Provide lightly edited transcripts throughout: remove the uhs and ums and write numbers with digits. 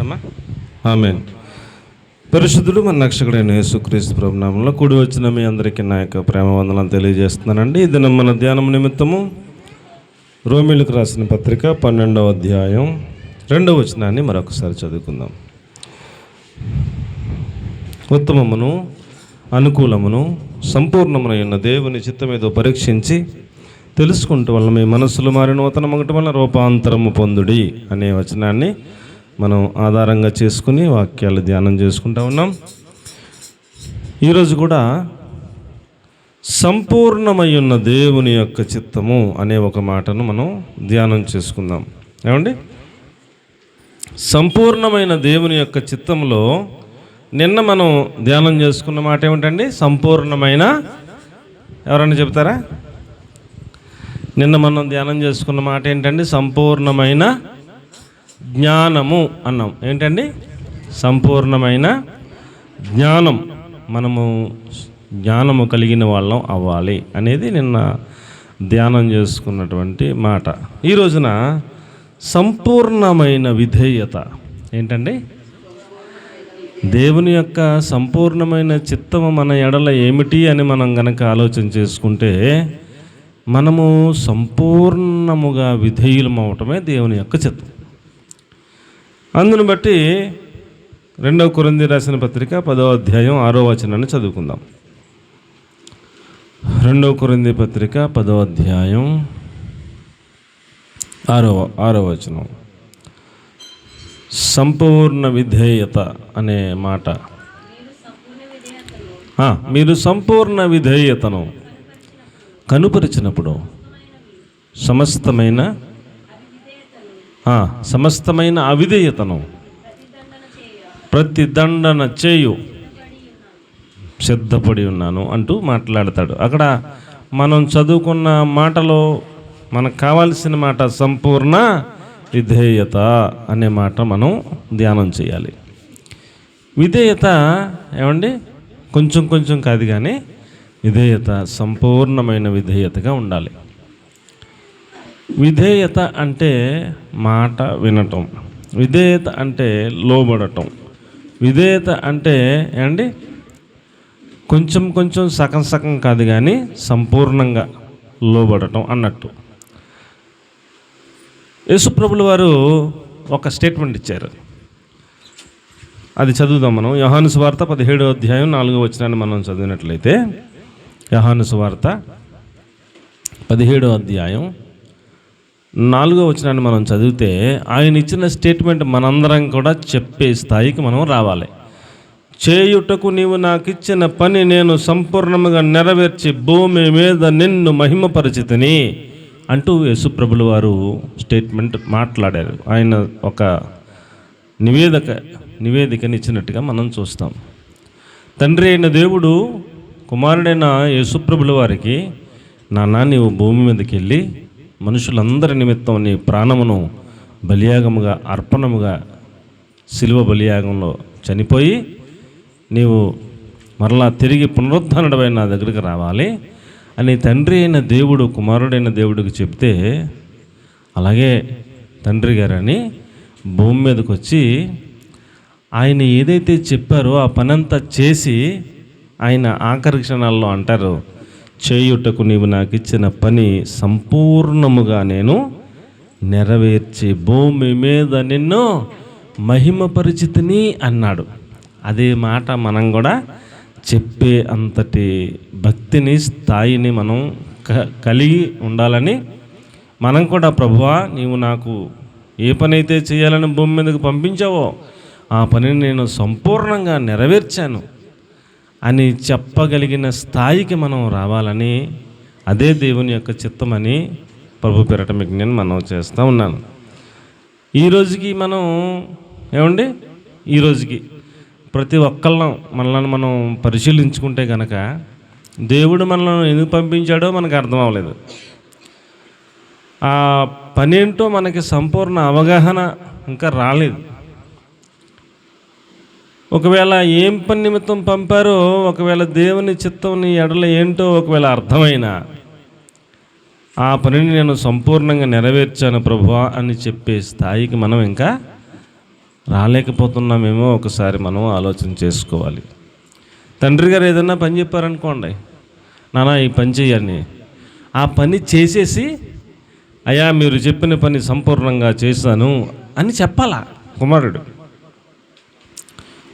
అమ్మా ఆమేన్. పరిశుద్ధుడు మన రక్షకుడైన యేసుక్రీస్తు ప్రభు నామములో కూడి వచ్చిన మీ అందరికీ నా యొక్క ప్రేమ వందనాలు తెలియజేస్తున్నానండి. ఇది మన ధ్యానం నిమిత్తము రోమీయులకు రాసిన పత్రిక 12వ అధ్యాయం 2వ వచనాన్ని మరొకసారి చదువుకుందాం. ఉత్తమమును అనుకూలమును సంపూర్ణమునైన దేవుని చిత్తమేదో పరీక్షించి తెలుసుకుంటూ వల్ల మీ మనస్సులు మారిన నూతన మొగటి వల్ల రూపాంతరము పొందుడి అనే వచనాన్ని మనం ఆధారంగా చేసుకుని వాక్యాలు ధ్యానం చేసుకుంటూ ఉన్నాం. ఈరోజు కూడా సంపూర్ణమై ఉన్న దేవుని యొక్క చిత్తము అనే ఒక మాటను మనం ధ్యానం చేసుకుందాం. ఏమండి, సంపూర్ణమైన దేవుని యొక్క చిత్తంలో నిన్న మనం ధ్యానం చేసుకున్న మాట ఏమిటండి? సంపూర్ణమైన, ఎవరన్నా చెప్తారా? నిన్న మనం ధ్యానం చేసుకున్న మాట ఏంటండి? సంపూర్ణమైన జ్ఞానము అన్నాం. ఏంటండి? సంపూర్ణమైన జ్ఞానం. మనము జ్ఞానము కలిగిన వాళ్ళం అవ్వాలి అనేది నిన్న ధ్యానం చేసుకున్నటువంటి మాట. ఈ రోజున సంపూర్ణమైన విధేయత ఏంటండి? దేవుని యొక్క సంపూర్ణమైన చిత్తము మన ఎడల ఏమిటి అని మనం గనక ఆలోచన చేసుకుంటే మనము సంపూర్ణముగా విధేయులం అవటమే దేవుని యొక్క చిత్తం. అందును బట్టి 2వ కొరింథీ రాసిన పత్రిక 10వ అధ్యాయం 6వ వచనాన్ని చదువుకుందాం. 2వ కొరింథీ పత్రిక 10వ అధ్యాయం 6వ వచనం. సంపూర్ణ విధేయత అనే మాట. మీరు సంపూర్ణ విధేయతను కనుపరిచినప్పుడు సమస్తమైన అవిధేయతను ప్రతిదండన చేయు సిద్ధపడి ఉన్నాను అంటూ మాట్లాడతాడు. అక్కడ మనం చదువుకున్న మాటలో మనకు కావాల్సిన మాట సంపూర్ణ విధేయత అనే మాట మనం ధ్యానం చేయాలి. విధేయత ఏమండి? కొంచెం కొంచెం కాదు, కానీ విధేయత సంపూర్ణమైన విధేయతగా ఉండాలి. విధేయత అంటే మాట వినటం, విధేయత అంటే లోబడటం, విధేయత అంటే ఏమండి కొంచెం కొంచెం సగం సగం కాదు, కానీ సంపూర్ణంగా లోబడటం అన్నట్టు. యేసుప్రభుల వారు ఒక స్టేట్మెంట్ ఇచ్చారు, అది చదువుదాం మనం. యోహాను సువార్త 17వ అధ్యాయం 4వ వచనాన్ని మనం చదివినట్లయితే, యోహాను సువార్త 17వ అధ్యాయం 4వ వచనాన్ని మనం చదివితే ఆయన ఇచ్చిన స్టేట్మెంట్ మనందరం కూడా చెప్పే స్థాయికి మనం రావాలి. చేయుటకు నీవు నాకు ఇచ్చిన పని నేను సంపూర్ణంగా నెరవేర్చి భూమి మీద నిన్ను మహిమపరిచితిని అంటూ యేసుప్రభుల వారు స్టేట్మెంట్ మాట్లాడారు. ఆయన ఒక నివేదికనిచ్చినట్టుగా మనం చూస్తాం. తండ్రి అయిన దేవుడు కుమారుడైన యేసుప్రభుల వారికి, నాన్న నీవు భూమి మీదకి వెళ్ళి మనుషులందరి నిమిత్తం నీ ప్రాణమును బలియాగముగా, అర్పణముగా, శిలువ బలియాగంలో చనిపోయి నీవు మరలా తిరిగి పునరుద్ధరణమై నా దగ్గరికి రావాలి అని తండ్రి అయిన దేవుడు కుమారుడైన దేవుడికి చెప్తే, అలాగే తండ్రి గారని భూమి మీదకి వచ్చి ఆయన ఏదైతే చెప్పారో ఆ పనంతా చేసి ఆయన ఆఖరి క్షణాల్లో అంటారు, చేయుటకు నీవు నాకు ఇచ్చిన పని సంపూర్ణముగా నేను నెరవేర్చి భూమి మీద నిన్ను మహిమపరిచితిని అన్నాడు. అదే మాట మనం కూడా చెప్పే అంతటి భక్తిని, స్థాయిని మనం కలిగి ఉండాలని మనం కూడా, ప్రభువా నీవు నాకు ఏ పని అయితే చేయాలని భూమి మీదకి పంపించావో ఆ పనిని నేను సంపూర్ణంగా నెరవేర్చాను అని చెప్పగలిగిన స్థాయికి మనం రావాలని, అదే దేవుని యొక్క చిత్తమని ప్రభు పేరట మీకు నేను మనవి చేస్తూ ఉన్నాను. ఈరోజుకి మనం ఏమండి, ఈరోజుకి ప్రతి ఒక్కళ్ళం మనల్ని మనం పరిశీలించుకుంటే కనుక దేవుడు మనల్ని ఎందుకు పంపించాడో మనకు అర్థం అవ్వలేదు. ఆ పని ఏంటో మనకి సంపూర్ణ అవగాహన ఇంకా రాలేదు. ఒకవేళ ఏం పని నిమిత్తం పంపారో, ఒకవేళ దేవుని చిత్తం నీ ఎడల ఏంటో ఒకవేళ అర్థమైనా, ఆ పనిని నేను సంపూర్ణంగా నెరవేర్చాను ప్రభువా అని చెప్పే స్థాయికి మనం ఇంకా రాలేకపోతున్నామేమో ఒకసారి మనం ఆలోచన చేసుకోవాలి. తండ్రి గారు ఏదన్నా పని చెప్పారనుకోండి, నాన్న ఈ పని చెయ్యని, ఆ పని చేసేసి అయ్యా మీరు చెప్పిన పని సంపూర్ణంగా చేశాను అని చెప్పాలా కుమారుడు.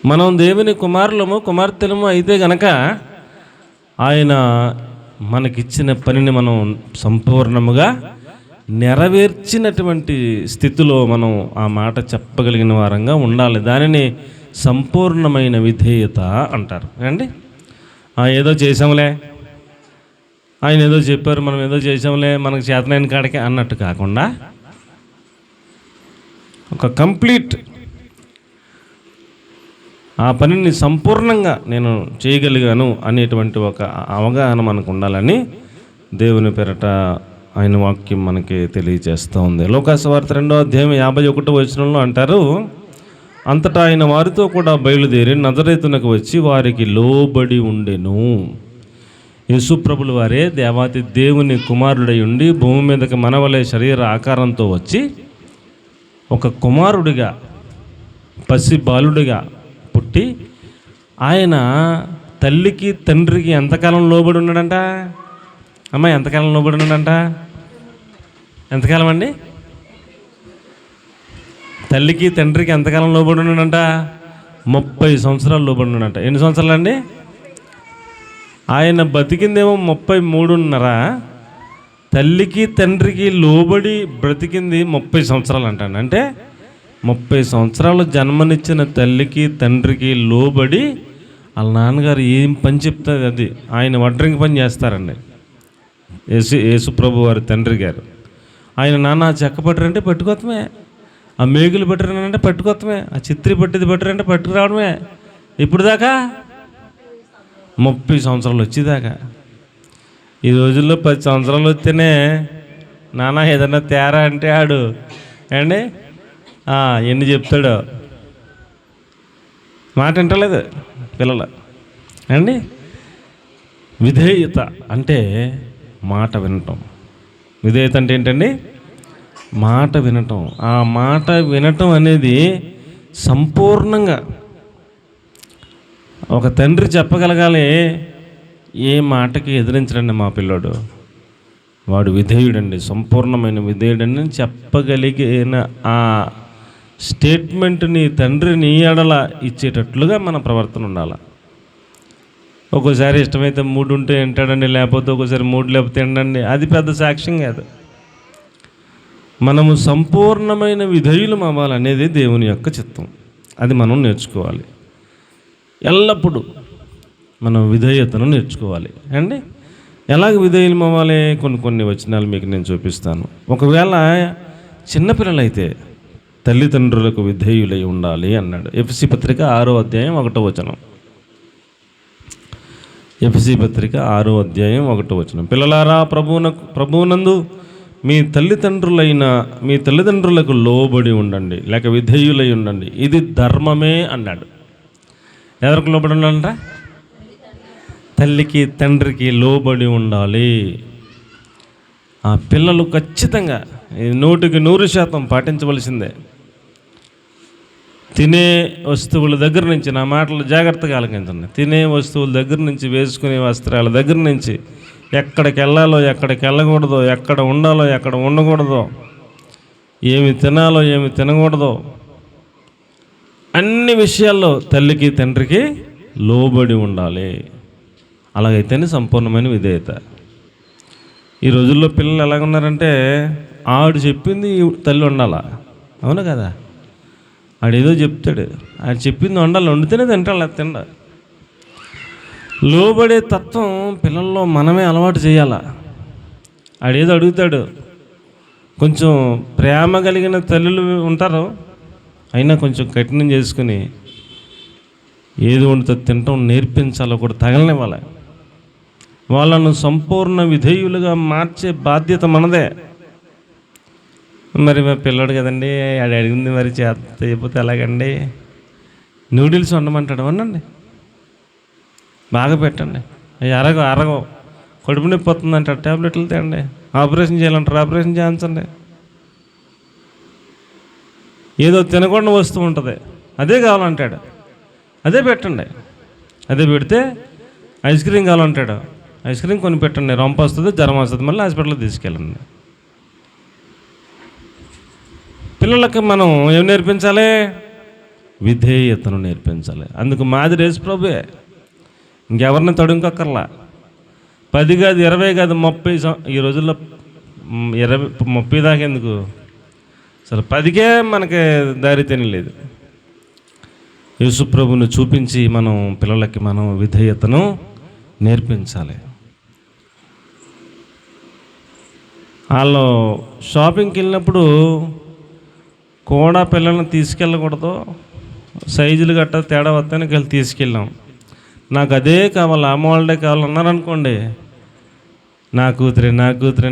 మనం దేవుని కుమారులము కుమార్తెలము అయితే గనక ఆయన మనకిచ్చిన పనిని మనం సంపూర్ణముగా నెరవేర్చినటువంటి స్థితిలో మనం ఆ మాట చెప్పగలిగిన వారంగా ఉండాలి. దానిని సంపూర్ణమైన విధేయత అంటారు అండి. ఏదో చేసాంలే, ఆయన ఏదో చెప్పారు మనం ఏదో చేసాంలే, మనకు చేతనైన కాడికే అన్నట్టు కాకుండా ఒక కంప్లీట్ ఆ పనిని సంపూర్ణంగా నేను చేయగలిగాను అనేటువంటి ఒక అవగాహన మనకు ఉండాలని దేవుని పేరట ఆయన వాక్యం మనకి తెలియజేస్తూ ఉంది. లోకాసువార్త 2వ అధ్యాయం 51వ వచనంలో అంటారు, అంతటా ఆయన వారితో కూడా బయలుదేరి నజరేతునకు వచ్చి వారికి లోబడి ఉండెను. యేసుప్రభుల వారే దేవాతి దేవుని కుమారుడై ఉండి భూమి మీదకి మనవలే శరీర ఆకారంతో వచ్చి ఒక కుమారుడిగా పసి బాలుడిగా పుట్టి ఆయన తల్లికి తండ్రికి ఎంతకాలం లోబడి ఉన్నాడంట? అమ్మ ఎంతకాలం లోబడి ఉన్నాడంట? ఎంతకాలం అండి? తల్లికి తండ్రికి ఎంతకాలం లోబడి ఉన్నాడంట? 30 సంవత్సరాలు లోబడి ఉన్నాడంట. ఎన్ని సంవత్సరాలు అండి? ఆయన బతికిందేమో 33.5, తల్లికి తండ్రికి లోబడి బ్రతికింది 30 సంవత్సరాలు అంటాడు. అంటే 30 సంవత్సరాలు జన్మనిచ్చిన తల్లికి తండ్రికి లోబడి వాళ్ళ నాన్నగారు ఏం పని చెప్తుంది అది ఆయన వడ్రంగి పని చేస్తారండి. యేసుప్రభు వారి తండ్రి గారు ఆయన నాన్న చెక్క పట్టరంటే పట్టుకోవటమే, ఆ మేగులు పట్టరంటే పట్టుకోవటమే, ఆ చిత్రి పట్టిది పట్టరంటే పట్టుకురావడమే. ఇప్పుడు దాకా 30 సంవత్సరాలు వచ్చేదాకా. ఈ రోజుల్లో 10 సంవత్సరాలు వస్తేనే నాన్న ఏదన్నా తేరా అంటే ఆడు అండి ఎన్ని చెప్తాడో మాట వింటలేదు పిల్లలు అండి. విధేయత అంటే మాట వినటం. విధేయత అంటే ఏంటండి? మాట వినటం. ఆ మాట వినటం అనేది సంపూర్ణంగా ఒక తండ్రి చెప్పగలగాలి, ఏ మాటకి ఎదిరించడండి మా పిల్లోడు, వాడు విధేయుడండి, సంపూర్ణమైన విధేయుడని చెప్పగలిగిన ఆ స్టేట్మెంట్ని తండ్రి నీ ఎడల ఇచ్చేటట్లుగా మన ప్రవర్తన ఉండాలి. ఒక్కోసారి ఇష్టమైతే మూడు ఉంటే వింటాడండి, లేకపోతే ఒక్కోసారి మూడు లేకపోతే ఏంటండి, అది పెద్ద సాక్ష్యం కాదు. మనము సంపూర్ణమైన విధేయులం అవ్వాలనేది దేవుని యొక్క చిత్తం. అది మనం నేర్చుకోవాలి. ఎల్లప్పుడూ మనం విధేయతను నేర్చుకోవాలి అండి. ఎలాగ విధేయులం అవ్వాలి? కొన్ని వచనాలు మీకు నేను చూపిస్తాను. ఒకవేళ చిన్నపిల్లలైతే తల్లిదండ్రులకు విధేయులై ఉండాలి అన్నాడు. ఎఫెసీ పత్రిక 6వ అధ్యాయం 1వ వచనం. ఎఫెసీ పత్రిక 6వ అధ్యాయం 1వ వచనం. పిల్లలారా ప్రభువునందు మీ తల్లిదండ్రులకు లోబడి ఉండండి, లేక విధేయులై ఉండండి, ఇది ధర్మమే అన్నాడు. ఎవరికి లోబడి ఉండాలంట? తల్లికి తండ్రికి లోబడి ఉండాలి. ఆ పిల్లలు ఖచ్చితంగా 100% పాటించవలసిందే. తినే వస్తువుల దగ్గర నుంచి, నా మాటలు జాగ్రత్తగా ఆలకించండి, తినే వస్తువుల దగ్గర నుంచి, వేసుకునే వస్త్రాల దగ్గర నుంచి, ఎక్కడికి వెళ్ళాలో ఎక్కడికి వెళ్ళకూడదో, ఎక్కడ ఉండాలో ఎక్కడ ఉండకూడదో, ఏమి తినాలో ఏమి తినకూడదో, అన్ని విషయాల్లో తల్లికి తండ్రికి లోబడి ఉండాలి. అలాగైతేనే సంపూర్ణమైన విధేయత. ఈ రోజుల్లో పిల్లలు ఎలాగున్నారంటే, ఆడు చెప్పింది తల్లి ఉండాలా, అవును కదా? ఆడేదో చెప్తాడు, ఆడు చెప్పింది వండాలి, వండితేనే తింటాడు, అది తిండ. లోబడే తత్వం పిల్లల్లో మనమే అలవాటు చేయాలా. ఆడేదో అడుగుతాడు, కొంచెం ప్రేమ కలిగిన తల్లులు ఉంటారు, అయినా కొంచెం కఠినం చేసుకుని ఏది వండితే తింటాం నేర్పించాలో కూడా తగలనివ్వాలి. వాళ్ళను సంపూర్ణ విధేయులుగా మార్చే బాధ్యత మనదే. మరి మా పిల్లడు కదండి, ఆడు అడిగింది మరి చేయకపోతే ఎలాగండి? నూడిల్స్ వండమంటాడు, వండండి, బాగా పెట్టండి. అరగో కడుపు నొప్పి వస్తుందంటాడు, ట్యాబ్లెట్లు తేండి. ఆపరేషన్ చేయాలంటారు, ఆపరేషన్ చేయించండి. ఏదో తినకుండా వస్తూ ఉంటుంది, అదే కావాలంటాడు. అదే పెట్టండి, అదే పెడితే ఐస్ క్రీమ్ కావాలంటాడు, ఐస్ క్రీమ్ కొని పెట్టండి, రొంప వస్తుంది, జ్వరం వస్తుంది, మళ్ళీ హాస్పిటల్కి తీసుకెళ్ళండి. పిల్లలకి మనం ఏం నేర్పించాలి? విధేయతను నేర్పించాలి. అందుకు మాదిరి యేసు ప్రభువే, ఇంకెవరిని తడుంకక్కర్లా. 10 కాదు, 20 కాదు, 30 ఈ రోజుల్లో 20 30 దాకా ఎందుకు, అసలు 10కే మనకి దారి తెలియలేదు. యేసు ప్రభువుని చూపించి మనం పిల్లలకి మనం విధేయతను నేర్పించాలి. వాళ్ళు షాపింగ్కి వెళ్ళినప్పుడు కూడా పిల్లల్ని తీసుకెళ్ళకూడదు, సైజులు గట్టా తేడా వస్తానికి వెళ్ళి తీసుకెళ్ళాం. నాకు అదే కావాలి, అమ్మవాళ్ళే కావాలన్నారనుకోండి, నా కూతురే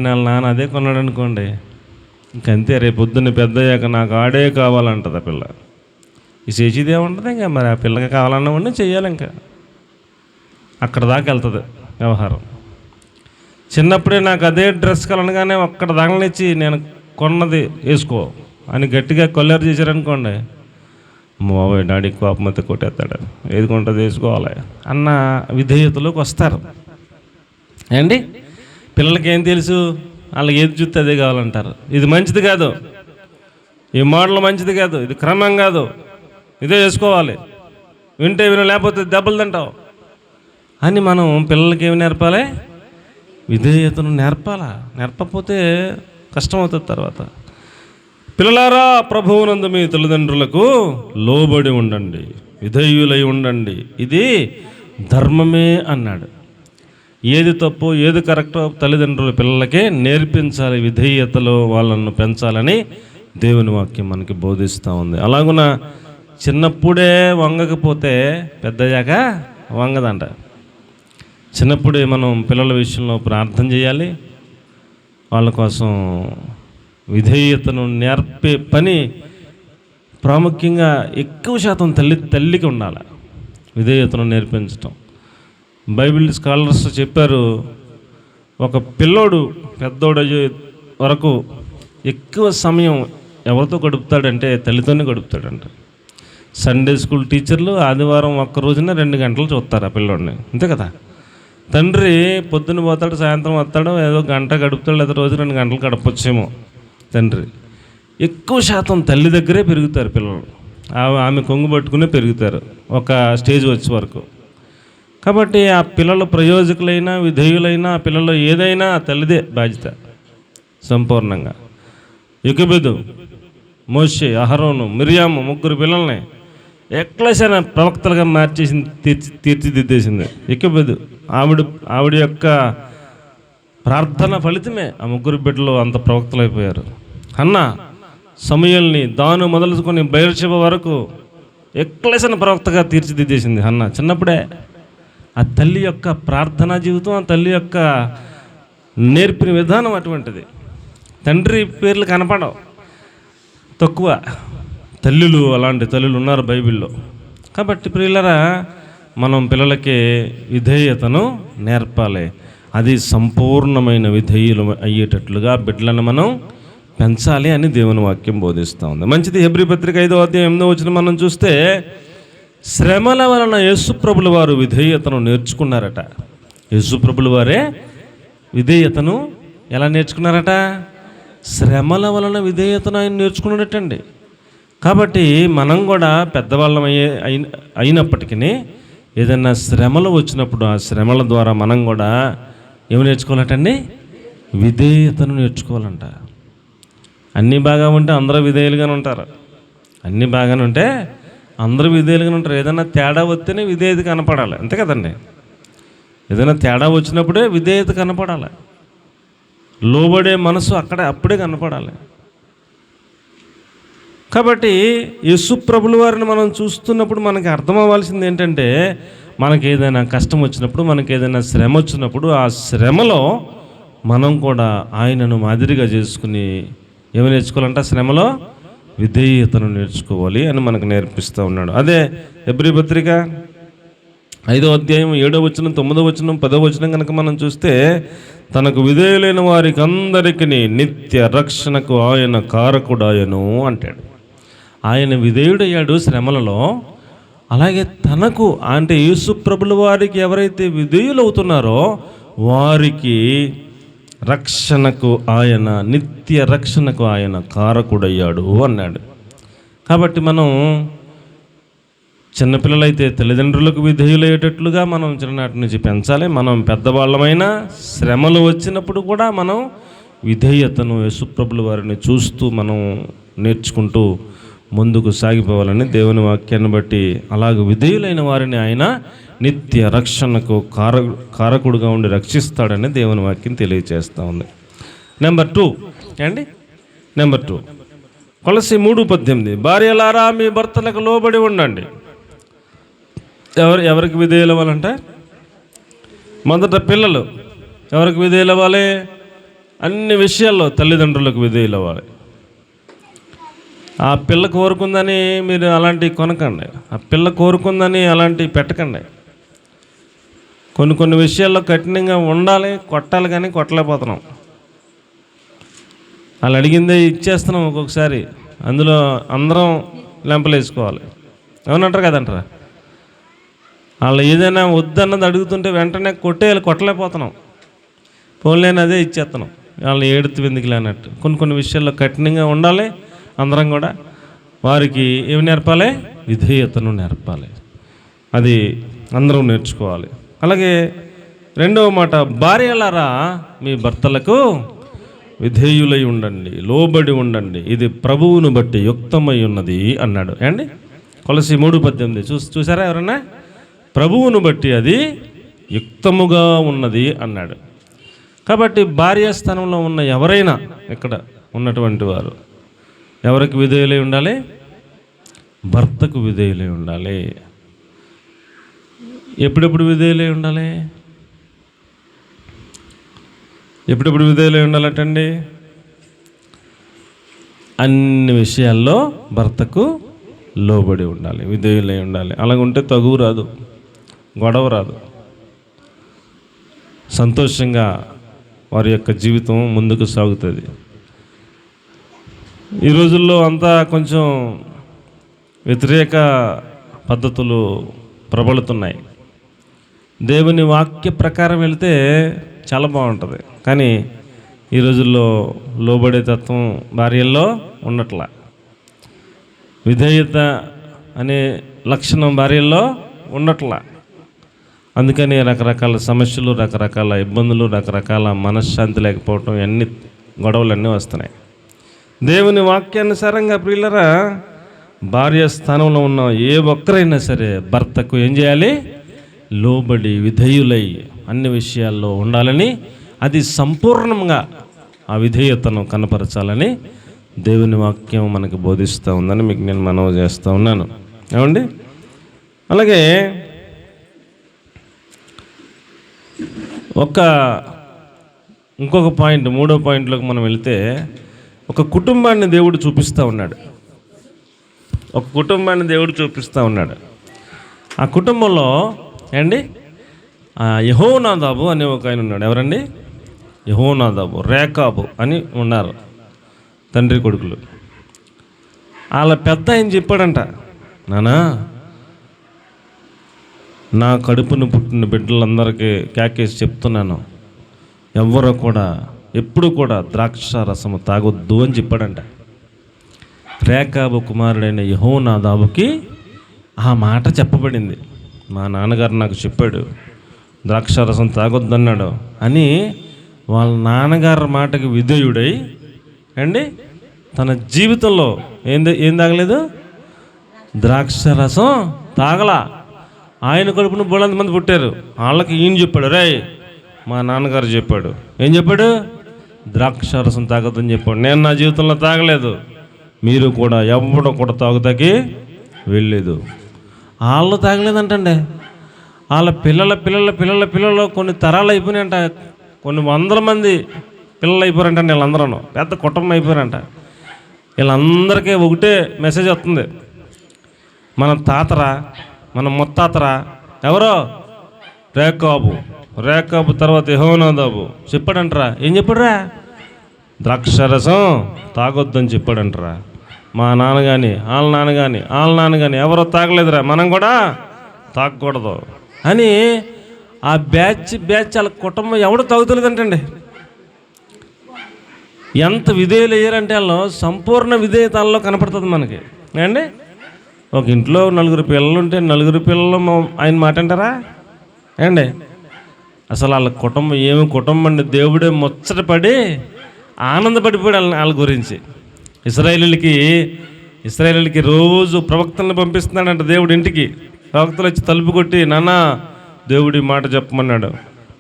వాళ్ళ నాన్న అదే కొన్నాడు అనుకోండి, ఇంకంతే. రేపు పొద్దున్న పెద్దయ్యాక నాకు ఆడే కావాలంటుంది ఆ పిల్ల. ఈ చేసేది ఏముంటుంది, ఇంకా మరి ఆ పిల్లకి కావాలన్నా ఉండి చెయ్యాలి. ఇంకా అక్కడ దాకా వెళ్తుంది వ్యవహారం. చిన్నప్పుడే నాకు అదే డ్రెస్ కలనగానే ఒక్కడ దాగలనిచ్చి నేను కొన్నది వేసుకో అని గట్టిగా కొల్లేరు చేశారనుకోండి, బాబోయ్ డాడీ కోపం అయితే కొట్టేస్తాడు, ఏది కొంటుంది వేసుకోవాలి అన్న విధేయతలోకి వస్తారు అండి. పిల్లలకి ఏం తెలుసు, వాళ్ళకి ఏది చూస్తే అదే కావాలంటారు. ఇది మంచిది కాదు, ఈ మోడల్ మంచిది కాదు, ఇది క్రమం కాదు, ఇదే వేసుకోవాలి, వింటే విను లేకపోతే దెబ్బలు తింటావు అని మనం పిల్లలకి ఏమి నేర్పాలి? విధేయతను నేర్పాలా. నేర్పకపోతే కష్టమవుతుంది తర్వాత. పిల్లలారా, ప్రభువునందు మీ తల్లిదండ్రులకు లోబడి ఉండండి, విధేయులై ఉండండి, ఇది ధర్మమే అన్నాడు. ఏది తప్పు ఏది కరెక్టో తల్లిదండ్రులు పిల్లలకే నేర్పించాలి, విధేయతలో వాళ్ళను పెంచాలని దేవుని వాక్యం మనకి బోధిస్తూ ఉంది. అలాగున చిన్నప్పుడే వంగకపోతే పెద్దయ్యాక వంగదంట. చిన్నప్పుడే మనం పిల్లల విషయంలో ప్రార్థన చేయాలి, వాళ్ళ కోసం విధేయతను నేర్పే పని ప్రాముఖ్యంగా ఎక్కువ శాతం తల్లికి ఉండాలి, విధేయతను నేర్పించటం. బైబిల్ స్కాలర్స్ చెప్పారు, ఒక పిల్లోడు పెద్దోడు అయ్యే వరకు ఎక్కువ సమయం ఎవరితో గడుపుతాడంటే తల్లితోనే గడుపుతాడంట. సండే స్కూల్ టీచర్లు ఆదివారం ఒక్క రోజున 2 గంటలు చూస్తారు ఆ పిల్లోడిని, అంతే కదా. తండ్రి పొద్దున్న పోతాడు, సాయంత్రం వస్తాడు, ఏదో గంట గడుపుతాడు, లేదా రోజు 2 గంటలు గడపచ్చేమో. తండ్రి ఎక్కువ శాతం తల్లి దగ్గరే పెరుగుతారు పిల్లలు, ఆమె కొంగు పట్టుకునే పెరుగుతారు ఒక స్టేజ్ వచ్చే వరకు. కాబట్టి ఆ పిల్లల ప్రయోజకులైనా విధేయులైనా ఆ పిల్లలు ఏదైనా తల్లిదే బాధ్యత సంపూర్ణంగా. యోకెబెదు, మోషే, అహరోను, మిరియాము 3 పిల్లల్ని ఎక్లెసియా ప్రవక్తలుగా మార్చేసింది, తీర్చిదిద్దేసింది యోకెబెదు. ఆవిడ యొక్క ప్రార్థన ఫలితమే ఆ 3 బిడ్డలు అంత ప్రవక్తలు అయిపోయారు. హన్నా సమూయేలుని దాను మొదలుకొని బెయేర్షెబ వరకు ఎక్లెసియా ప్రవక్తగా తీర్చిదిద్దేసింది హన్నా చిన్నప్పుడే. ఆ తల్లి యొక్క ప్రార్థనా జీవితం, ఆ తల్లి యొక్క నేర్పిన విధానం అటువంటిది. తండ్రి పేర్లు కనపడవు, తక్కువ. తల్లులు, అలాంటి తల్లులు ఉన్నారు బైబిల్లో. కాబట్టి ప్రియులరా, మనం పిల్లలకి విధేయతను నేర్పాలి. అది సంపూర్ణమైన విధేయులు అయ్యేటట్లుగా బిడ్డలను మనం పెంచాలి అని దేవుని వాక్యం బోధిస్తూ ఉంది. మంచిది. హెబ్రీ పత్రిక 5వ అధ్యాయం 8వ వచనం మనం చూస్తే, శ్రమల వలన యేసుప్రభుల వారు విధేయతను నేర్చుకున్నారట. యేసుప్రభుల వారే విధేయతను ఎలా నేర్చుకున్నారట? శ్రమల వలన విధేయతను ఆయన నేర్చుకున్నాడటండి. కాబట్టి మనం కూడా పెద్దవాళ్ళం అయినప్పటికీ ఏదైనా శ్రమలు వచ్చినప్పుడు ఆ శ్రమల ద్వారా మనం కూడా ఏమి నేర్చుకోవాలటండి? విధేయతను నేర్చుకోవాలంట. అన్నీ బాగా ఉంటే అందరూ విధేయులుగానే ఉంటారు, అన్నీ బాగానే ఉంటే అందరూ విధేయులుగానే ఉంటారు. ఏదైనా తేడా వస్తేనే విధేయత కనపడాలి, అంతే కదండి. ఏదైనా తేడా వచ్చినప్పుడే విధేయత కనపడాలి, లోబడే మనసు అప్పుడే కనపడాలి. కాబట్టి యేసుప్రభుల వారిని మనం చూస్తున్నప్పుడు మనకి అర్థం అవ్వాల్సింది ఏంటంటే, మనకి ఏదైనా కష్టం వచ్చినప్పుడు, మనకి ఏదైనా శ్రమ వచ్చినప్పుడు ఆ శ్రమలో మనం కూడా ఆయనను మాదిరిగా చేసుకుని ఏమి నేర్చుకోవాలంటే శ్రమలో విధేయతను నేర్చుకోవాలి అని మనకు నేర్పిస్తూ ఉన్నాడు. అదే హెబ్రీ పత్రిక 5వ అధ్యాయం 7వ వచనం, 9వ వచనం, 10వ వచనం కనుక మనం చూస్తే, తనకు విధేయులైన వారికి అందరికీ నిత్య రక్షణకు ఆయన కారకుడాయను అంటాడు. ఆయన విధేయుడయ్యాడు శ్రమలలో. అలాగే తనకు అంటే యేసు ప్రభుల వారికి ఎవరైతే విధేయులు అవుతున్నారో వారికి రక్షణకు ఆయన, నిత్య రక్షణకు ఆయన కారకుడయ్యాడు అన్నాడు. కాబట్టి మనం చిన్నపిల్లలైతే తల్లిదండ్రులకు విధేయులయ్యేటట్లుగా మనం చిన్ననాటి నుంచి పెంచాలి. మనం పెద్దవాళ్ళమైన శ్రమలు వచ్చినప్పుడు కూడా మనం విధేయతను యేసుప్రభుల వారిని చూస్తూ మనం నేర్చుకుంటూ ముందుకు సాగిపోవాలని దేవుని వాక్యాన్ని బట్టి అలాగ విధేయులైన వారిని ఆయన నిత్య రక్షణకు కారకుడుగా ఉండి రక్షిస్తాడని దేవుని వాక్యం తెలియజేస్తూ ఉంది. నెంబర్ 2 అండి, నెంబర్ 2 కొలస్సీ 3:18 భార్యలారా మీ భర్తలకు లోబడి ఉండండి. ఎవరికి విధేయులు అవ్వాలంటే మొదట పిల్లలు ఎవరికి విధేయులు అవ్వాలి? అన్ని విషయాల్లో తల్లిదండ్రులకు విధేయులు అవ్వాలి. ఆ పిల్ల కోరుకుందని మీరు అలాంటివి కొనకండి, ఆ పిల్ల కోరుకుందని అలాంటివి పెట్టకండి. కొన్ని విషయాల్లో కఠినంగా ఉండాలి, కొట్టాలి, కానీ కొట్టలేకపోతున్నాం. వాళ్ళు అడిగిందే ఇచ్చేస్తున్నాం ఒక్కొక్కసారి, అందులో అందరం లెంపలేసుకోవాలి. ఏమనంటారు కదంటారా? వాళ్ళు ఏదైనా వద్దన్నది అడుగుతుంటే వెంటనే కొట్టేయాలి, కొట్టలేకపోతున్నాం. పోలేని అదే ఇచ్చేస్తున్నాం, వాళ్ళని ఏడుతు వెందుకులే అన్నట్టు. కొన్ని విషయాల్లో కఠినంగా ఉండాలి. అందరం కూడా వారికి ఏమి నేర్పాలి? విధేయతను నేర్పాలి. అది అందరం నేర్చుకోవాలి. అలాగే రెండవ మాట, భార్యలారా మీ భర్తలకు విధేయులై ఉండండి, లోబడి ఉండండి, ఇది ప్రభువును బట్టి యుక్తమై ఉన్నది అన్నాడు. అండి కొలస్సీ 3:18 చూసారా ఎవరన్నా? ప్రభువును బట్టి అది యుక్తముగా ఉన్నది అన్నాడు. కాబట్టి భార్యాస్థానంలో ఉన్న ఎవరైనా ఇక్కడ ఉన్నటువంటి వారు ఎవరికి విధేయులై ఉండాలి? భర్తకు విధేయులై ఉండాలి. ఎప్పుడెప్పుడు విధేయులై ఉండాలి? ఎప్పుడెప్పుడు విధేయులై ఉండాలటండి? అన్ని విషయాల్లో భర్తకు లోబడి ఉండాలి, విధేయులై ఉండాలి. అలాగుంటే తగువు రాదు, గొడవ రాదు, సంతోషంగా వారి యొక్క జీవితం ముందుకు సాగుతుంది. ఈ రోజుల్లో అంతా కొంచెం వ్యతిరేక పద్ధతులు ప్రబలుతున్నాయి. దేవుని వాక్య ప్రకారం వెళితే చాలా బాగుంటుంది, కానీ ఈ రోజుల్లో లోబడే తత్వం భార్యల్లో ఉన్నట్లా, విధేయత అనే లక్షణం భార్యల్లో ఉన్నట్లా. అందుకని రకరకాల సమస్యలు, రకరకాల ఇబ్బందులు, రకరకాల మనశ్శాంతి లేకపోవటం, అన్ని గొడవలన్నీ వస్తున్నాయి. దేవుని వాక్యానుసారంగా ప్రియులరా, భార్య స్థానంలో ఉన్న ఏ ఒక్కరైనా సరే భర్తకు ఏం చేయాలి? లోబడి విధేయులై అన్ని విషయాల్లో ఉండాలని, అది సంపూర్ణంగా ఆ విధేయతను కనపరచాలని దేవుని వాక్యం మనకు బోధిస్తూ ఉందని మీకు నేను మనవి చేస్తూ ఉన్నాను. ఏమండి? అలాగే ఇంకొక పాయింట్, 3వ పాయింట్లోకి మనం వెళితే, ఒక కుటుంబాన్ని దేవుడు చూపిస్తూ ఉన్నాడు. ఒక కుటుంబాన్ని దేవుడు చూపిస్తూ ఉన్నాడు. ఆ కుటుంబంలో అండి యెహోనాదాబు అనే ఒక ఆయన ఉన్నాడు. ఎవరండి? యెహోనాదాబు, రేకాబు అని ఉన్నారు, తండ్రి కొడుకులు. వాళ్ళ పెద్ద ఆయన చెప్పాడంట, నానా నా కడుపును పుట్టిన బిడ్డలందరికీ కేకేసి చెప్తున్నాను, ఎవ్వరూ కూడా ఎప్పుడు కూడా ద్రాక్ష రసము తాగొద్దు అని చెప్పాడంట. రేకాబు కుమారుడైన యెహోనాదాబుకి ఆ మాట చెప్పబడింది. మా నాన్నగారు నాకు చెప్పాడు, ద్రాక్ష రసం తాగొద్దన్నాడు అని. వాళ్ళ నాన్నగారి మాటకి విధేయుడై అండి తన జీవితంలో ఏం తాగలేదు? ద్రాక్ష రసం తాగలా. ఆయన కడుపును బోలంత మంది పుట్టారు, వాళ్ళకి ఈయన చెప్పాడు, రే మా నాన్నగారు చెప్పాడు. ఏం చెప్పాడు? ద్రాక్ష రసం తాగొద్దని చెప్పాడు. నేను నా జీవితంలో తాగలేదు, మీరు కూడా ఎవడో కూడా తాగుతాకి వెళ్ళలేదు. వాళ్ళు తాగలేదంటండి. వాళ్ళ పిల్లల కొన్ని తరాలు అయిపోయినాయంట, కొన్ని వందల మంది పిల్లలు అయిపోయారంట. వీళ్ళందరూ పెద్ద కుటుంబం అయిపోయారంట. వీళ్ళందరికీ ఒకటే మెసేజ్ వస్తుంది, మన తాతరా, మన ముత్తాతరా ఎవరో రేకాబు తర్వాత యెహోనాదాబు చెప్పాడంటరా. ఏం చెప్పాడురా? ద్రాక్షరసం తాగొద్దని చెప్పాడంటరా. మా నాన్న కానీ వాళ్ళ నాన్న కానీ ఎవరో తాగలేదురా, మనం కూడా తాగకూడదు అని ఆ బ్యాచ్ వాళ్ళ కుటుంబం ఎవడో తాగుతలేదంటండి. ఎంత విధేయులు అయ్యారంటే వాళ్ళు సంపూర్ణ విధేయత వాళ్ళలో కనపడుతుంది మనకి అండి. ఒక ఇంట్లో 4 పిల్లలు ఉంటే 4 పిల్లలు ఆయన మాట అంటారా అండి? అసలు వాళ్ళ కుటుంబం ఏమి కుటుంబం అండి. దేవుడే ముచ్చటపడి ఆనందపడిపోయాడు వాళ్ళ గురించి. ఇశ్రాయేలీలకి రోజు ప్రవక్తలను పంపిస్తున్నాడంట దేవుడు ఇంటికి. ప్రవక్తలు వచ్చి తలుపు కొట్టి, నాన్న దేవుడి మాట చెప్పమన్నాడు,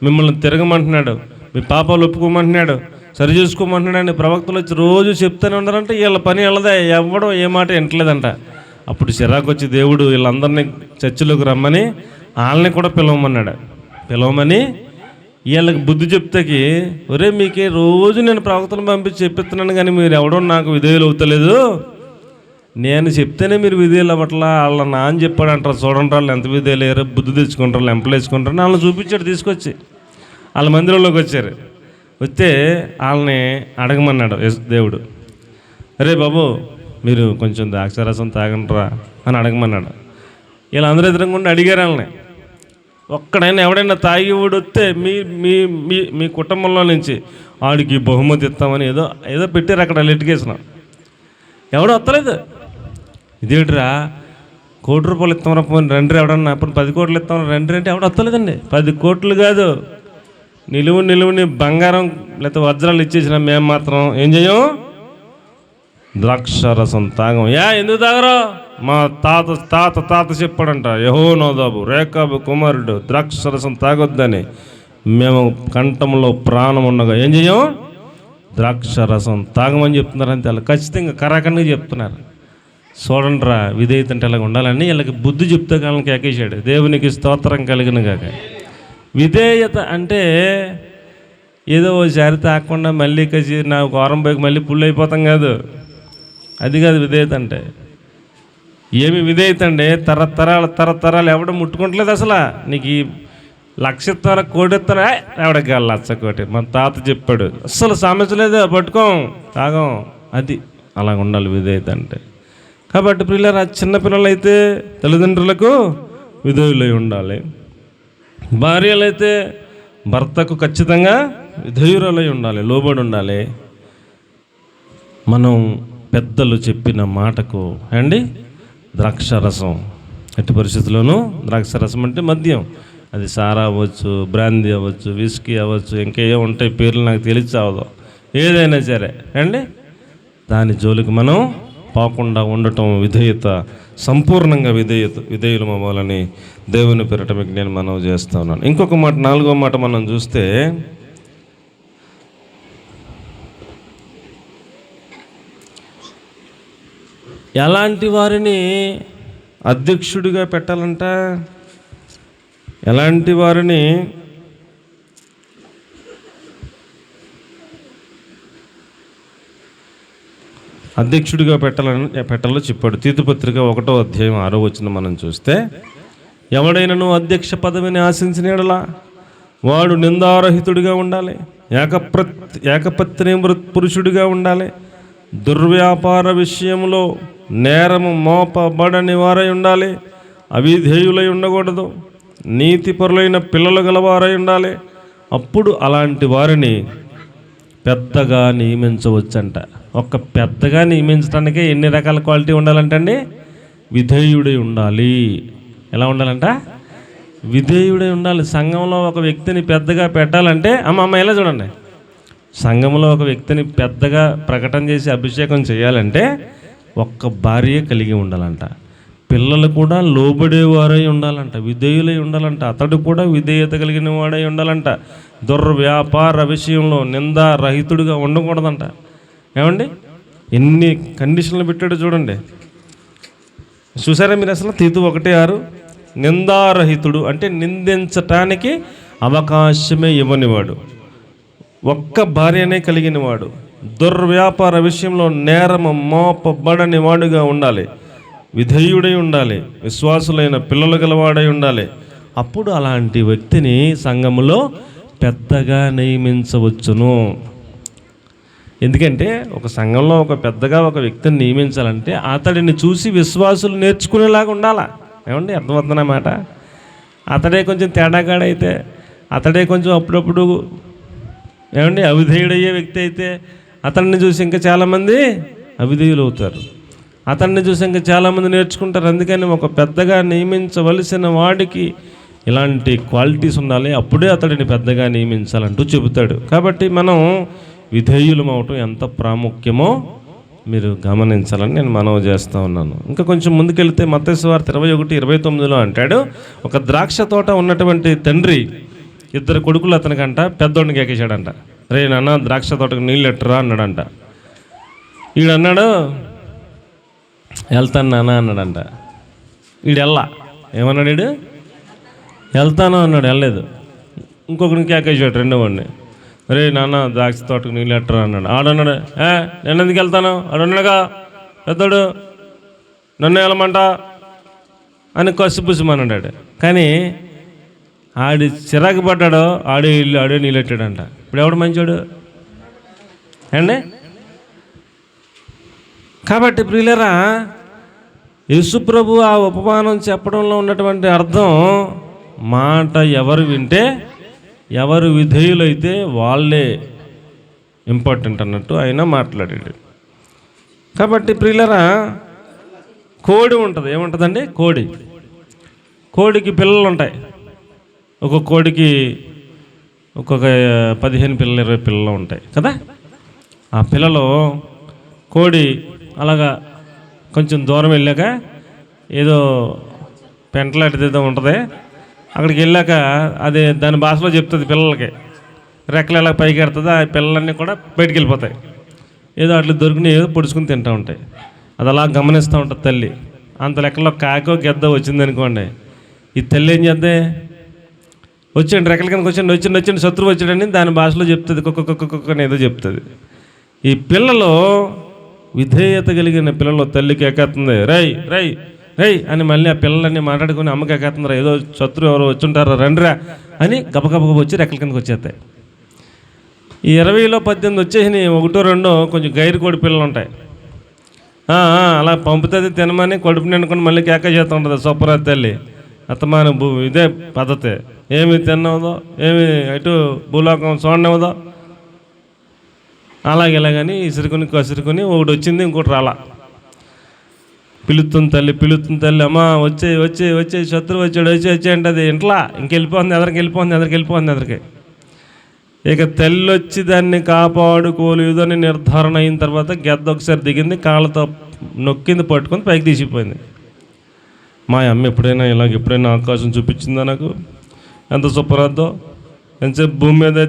మిమ్మల్ని తిరగమంటున్నాడు, మీ పాపాలు ఒప్పుకోమంటున్నాడు, సరి చేసుకోమంటున్నాడు. ప్రవక్తలు వచ్చి రోజు చెప్తూనే ఉన్నారంటే వీళ్ళ పని వెళ్ళదే, ఎవడో ఏ మాట వింటలేదంట. అప్పుడు చిరాకు వచ్చి దేవుడు వీళ్ళందరినీ చర్చిలోకి రమ్మని వాళ్ళని కూడా పిలవమని వీళ్ళకి బుద్ధి చెప్తాకి, ఒరే మీకే రోజు నేను ప్రవక్తలను పంపించి చెప్పిస్తున్నాను కానీ మీరు ఎవడో నాకు విధేయులు అవుతలేదు, నేను చెప్తేనే మీరు విధేయులు అవ్వట్లా, వాళ్ళ నాన్న చెప్పాడు అంటారు, చూడండి వాళ్ళు ఎంత విధేయులు అయ్యారో, బుద్ధి తెచ్చుకుంటారు, ఎంపలేసుకుంటారు. వాళ్ళని చూపించాడు, తీసుకొచ్చి వాళ్ళ మందిరంలోకి వచ్చారు. వస్తే వాళ్ళని అడగమన్నాడు దేవుడు, అరే బాబు మీరు కొంచెం ద్రాక్షారసం తాగండిరా అని అడగమన్నాడు. వీళ్ళందరూ ఎదురుకుండా అడిగారు వాళ్ళని. ఒక్కడైనా ఎవడైనా తాగి వస్తే మీ కుటుంబంలో నుంచి వాడికి బహుమతి ఇస్తామని ఏదో పెట్టారు అక్కడ లిటిగేషన్. ఎవడో వస్తలేదు. ఇదేంటిరా, ₹1,00,00,000 ఇస్తామరా, పోనీ రండి ఎవడన్నా, అప్పుడు 10 కోట్లు ఇస్తాం రండి అంటే ఎవడు వస్తలేదండి. 10 కోట్లు కాదు, నిలువుని బంగారం లేకపోతే వజ్రాలు ఇచ్చేసిన మేము మాత్రం ఏం చేయం, ద్రాక్షారసం తాగం. ఎందుకు తాగరో, మా తాత చెప్పాడంట, యెహోనాదాబు రేకాబు కుమారుడు ద్రాక్షారసం తాగొద్దని. మేము కంఠంలో ప్రాణం ఉండగా ఏం చేయం, ద్రాక్షారసం తాగమని చెప్తున్నారు. అంతే, వాళ్ళు ఖచ్చితంగా కరాఖండ్గా చెప్తున్నారు. చూడండి రా, విధేయత అంటే ఇలాగ ఉండాలని వీళ్ళకి బుద్ధి చెప్తే వాళ్ళకి ఎక్కేసాడు. దేవునికి స్తోత్రం కలిగిన కాక. విధేయత అంటే ఏదో ఓసారి తాగకుండా మళ్ళీ కసి నా వారం పోయి మళ్ళీ పుల్లు అయిపోతాం కాదు, అది కాదు విధేయత అంటే. ఏమి విధేయత అండి, తరతరాలు ఎవడ ముట్టుకుంటలేదు. అసలు నీకు ఈ 1,00,000 ఇస్తారా, 1,00,00,000 ఇస్తారా, ఎవడికి 1,00,00,000 మన తాత చెప్పాడు, అస్సలు సామెతలేదు, పట్టుకోం తాగం. అది అలాగ ఉండాలి విధేయత అంటే. కాబట్టి పిల్లలు, చిన్నపిల్లలు అయితే తల్లిదండ్రులకు విధేయులై ఉండాలి. భార్యలైతే భర్తకు ఖచ్చితంగా విధేయురాలై ఉండాలి, లోబడి ఉండాలి. మనం పెద్దలు చెప్పిన మాటకు ద్రాక్షారసం, ఎట్టి పరిస్థితుల్లోనూ ద్రాక్షారసం అంటే మద్యం, అది సారా అవ్వచ్చు, బ్రాందీ అవ్వచ్చు, విస్కీ అవ్వచ్చు, ఇంకేయో ఉంటాయి పేర్లు నాకు తెలియచావదు, ఏదైనా సరే దాని జోలికి మనం పోకుండా ఉండటం విధేయత. సంపూర్ణంగా విధేయులు అవ్వాలని దేవుని పేరిట మీకు నేను మనవి చేస్తా ఉన్నాను. ఇంకొక మాట, 4వ మాట మనం చూస్తే, ఎలాంటి వారిని అధ్యక్షుడిగా పెట్టాలంట, ఎలాంటి వారిని అధ్యక్షుడిగా పెట్టాలో చెప్పాడు. తీతుపత్రిక 1వ అధ్యాయం 6వ వచనం మనం చూస్తే, ఎవడైనాను అధ్యక్ష పదవిని ఆశించిన యెడల వాడు నిందారహితుడిగా ఉండాలి, ఏకపత్ని పురుషుడిగా ఉండాలి, దుర్వ్యాపార విషయంలో నేరము మోపబడని వారై ఉండాలి, అవిధేయులై ఉండకూడదు, నీతిపరులైన పిల్లలు గలవారై ఉండాలి. అప్పుడు అలాంటి వారిని పెద్దగా నియమించవచ్చంట. ఒక పెద్దగా నియమించడానికే ఎన్ని రకాల క్వాలిటీ ఉండాలంటండి, విధేయుడై ఉండాలి. ఎలా ఉండాలంట, విధేయుడై ఉండాలి. సంఘంలో ఒక వ్యక్తిని పెద్దగా పెట్టాలంటే, అమ్మ ఎలా చూడండి, సంఘంలో ఒక వ్యక్తిని పెద్దగా ప్రకటన చేసి అభిషేకం చేయాలంటే ఒక్క భార్య కలిగి ఉండాలంట, పిల్లలు కూడా లోబడేవారై ఉండాలంట, విధేయులై ఉండాలంట, అతడు కూడా విధేయత కలిగిన వాడై ఉండాలంట, దుర్వ్యాపార విషయంలో నిందారహితుడిగా ఉండకూడదంట. ఎన్ని కండిషన్లు పెట్టాడో చూడండి. చూసారా మీరు? అసలు తీతు 1:6, నిందారహితుడు అంటే నిందించటానికి అవకాశమే ఇవ్వనివాడు, ఒక్క భార్యనే కలిగిన వాడు, దుర్వ్యాపార విషయంలో నేరము మోపబడని వాడుగా ఉండాలి, విధేయుడై ఉండాలి, విశ్వాసులైన పిల్లలు గలవాడై ఉండాలి. అప్పుడు అలాంటి వ్యక్తిని సంఘములో పెద్దగా నియమించవచ్చును. ఎందుకంటే ఒక సంఘంలో ఒక పెద్దగా ఒక వ్యక్తిని నియమించాలంటే అతడిని చూసి విశ్వాసులు నేర్చుకునేలాగా ఉండాలా. ఏమండి, అర్థమవుతుందన్నమాట. అతడే కొంచెం తేడాగాడైతే, అతడే కొంచెం అప్పుడప్పుడు ఏమండి అవిధేయుడయ్యే వ్యక్తి అయితే అతన్ని చూసి ఇంకా చాలామంది అవిధేయులు అవుతారు. అతన్ని చూసి ఇంకా చాలామంది నేర్చుకుంటారు. అందుకని ఒక పెద్దగా నియమించవలసిన వాడికి ఇలాంటి క్వాలిటీస్ ఉండాలి, అప్పుడే అతడిని పెద్దగా నియమించాలంటూ చెబుతాడు. కాబట్టి మనం విధేయులం అవటం ఎంత ప్రాముఖ్యమో మీరు గమనించాలని నేను మనవి చేస్తూ ఉన్నాను. ఇంకా కొంచెం ముందుకెళ్తే మత్తయి సువార్త 21:29 అంటాడు, ఒక ద్రాక్ష తోట ఉన్నటువంటి తండ్రి ఇద్దరు కొడుకులు అతనికంట పెద్దోడిని కేకేశాడంట, రే నాన్న ద్రాక్ష తోటకు నీళ్ళు ఎట్టరా అన్నాడంట. వీడన్నాడు వెళ్తాను నాన్న అన్నాడంట. వీడు ఏమన్నాడు, వీడు వెళ్తాను అన్నాడు, వెళ్ళలేదు. ఇంకొకరిని కేకేశాడు రెండో వాడిని, రే నాన్న ద్రాక్ష తోటకు నీళ్ళు ఎట్టరా అన్నాడు. ఆడన్నాడు, నేను ఎందుకు వెళ్తాను, ఆడున్నాడుగా పెద్దోడు, నన్ను వెళ్ళమంట అని కసిపుసిమన్నాడు. కానీ ఆడి చిరాకు పడ్డాడో ఆడే ఇల్లు ఆడే నీళ్ళెట్టాడంట. ఇప్పుడు ఎవడు మంచోడు అండి? కాబట్టి ప్రియులరా, యేసుప్రభు ఆ ఉపమానం చెప్పడంలో ఉన్నటువంటి అర్థం, మాట ఎవరు వింటే, ఎవరు విధేయులైతే వాళ్ళే ఇంపార్టెంట్ అన్నట్టు ఆయన మాట్లాడాడు. కాబట్టి ప్రియులరా, కోడి ఉంటుంది. ఏముంటుందండి? కోడికి పిల్లలు ఉంటాయి. ఒక్కొక్క కోడికి ఒక్కొక్క 15 పిల్లలు 20 పిల్లలు ఉంటాయి కదా. ఆ పిల్లలు కోడి అలాగా కొంచెం దూరం వెళ్ళాక ఏదో పెంటలాంటిది ఉంటుంది, అక్కడికి వెళ్ళాక అది దాని భాషలో చెప్తుంది పిల్లలకి, రెక్కలు ఎలా పైకి ఎడుతుంది, ఆ పిల్లలన్నీ కూడా బయటికి వెళ్ళిపోతాయి. ఏదో అట్లా దొరికిన ఏదో పొడుచుకుని తింటూ ఉంటాయి. అది అలా గమనిస్తూ ఉంటుంది తల్లి. అంత లెక్కలో కాకో గెద్దో వచ్చిందనుకోండి, ఈ తల్లి ఏం చేద్దే, వచ్చండి రెక్కల కిందకి వచ్చండి శత్రువు వచ్చాడని దాని భాషలో చెప్తుంది, కుక్క అని ఏదో చెప్తుంది. ఈ పిల్లలు విధేయత కలిగిన పిల్లలు తల్లికి ఎక్కేస్తుంది, రై రై రై అని మళ్ళీ ఆ పిల్లలన్నీ మాట్లాడుకుని అమ్మకి ఎక్కేస్తుందిరా, ఏదో శత్రువు ఎవరో వచ్చుంటారా రండిరా అని గబగబ వచ్చి రెక్కల కిందకి వచ్చేస్తాయి. ఈ 20లో 18 వచ్చేసి 1, 2 కొంచెం గైరు కోడి పిల్లలు ఉంటాయి. అలా పంపుతుంది తినమని కడుపు నిండుకొని మళ్ళీ కేక చేస్తూ ఉంటుంది సూపరా తల్లి. అత్తమాన ఇదే పద్ధతి, ఏమి తిన్నవదో ఏమి అటు భూలోకం చూడనివ్వదో. ఇలాగని కసురుకొని ఒకటి వచ్చింది, ఇంకోటి రాలా. పిలుస్తుంది తల్లి, అమ్మ వచ్చే శత్రువు వచ్చే అంటే అది ఇంట్లో ఇంకెళ్ళిపోతుంది, ఎదరికి. ఇక తల్లి వచ్చి దాన్ని కాపాడుకోలేదు అని నిర్ధారణ అయిన తర్వాత గెద్ద ఒకసారి దిగింది, కాళ్ళతో నొక్కింది, పట్టుకొని పైకి తీసిపోయింది. మా అమ్మ ఎప్పుడైనా ఆకాశం చూపించిందా నాకు, ఎంత సూపర్ అద్దో, ఎంతసేపు భూమి మీద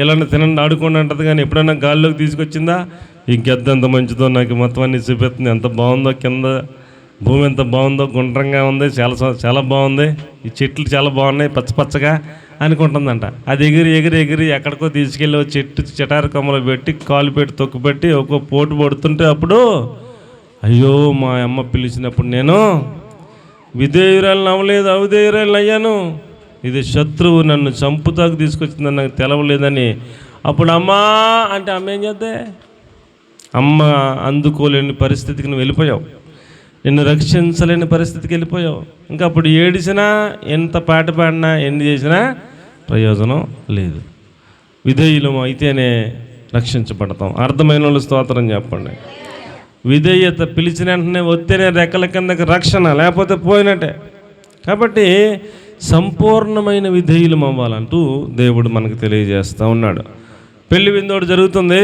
ఇలాంటి తినండి ఆడుకోండి అంటది, కానీ ఎప్పుడైనా గాల్లోకి తీసుకొచ్చిందా? ఈ గెద్ద ఎంత మంచిదో నాకు మొత్తం అన్ని చూపిస్తుంది, ఎంత బాగుందో, కింద భూమి ఎంత బాగుందో, గుండ్రంగా ఉంది, చాలా బాగుంది, ఈ చెట్లు చాలా బాగున్నాయి పచ్చగా అనుకుంటుందంట. అది ఎగిరి ఎక్కడికో తీసుకెళ్ళి చెట్టు చిటారు కొమ్మలు పెట్టి కాలు పెట్టి తొక్కు పెట్టి ఒక పోటు పడుతుంటే అప్పుడు అయ్యో మా అమ్మ పిలిచినప్పుడు నేను విధేయురాలను అవ్వలేదు, అవిధేయురాలను అయ్యాను, ఇది శత్రువు నన్ను చంపుతాకు తీసుకొచ్చిందని నాకు తెలవలేదని అప్పుడు అమ్మా అంటే అమ్మ ఏం చేద్దే? అమ్మ అందుకోలేని పరిస్థితికి నువ్వు వెళ్ళిపోయావు, నిన్ను రక్షించలేని పరిస్థితికి వెళ్ళిపోయావు. ఇంకా అప్పుడు ఏడిసినా, ఎంత పాట పాడినా, ఎన్ని చేసినా ప్రయోజనం లేదు. విధేయులం అయితేనే రక్షించబడతాం. అర్థమైన వాళ్ళు స్తోత్రం చెప్పండి. విధేయత పిలిచిన వెంటనే వస్తేనే రెక్కల కిందకి రక్షణ, లేకపోతే పోయినట్టే. కాబట్టి సంపూర్ణమైన విధేయులం అవ్వాలంటూ దేవుడు మనకు తెలియజేస్తూ ఉన్నాడు. పెళ్లి విందోడు జరుగుతుంది,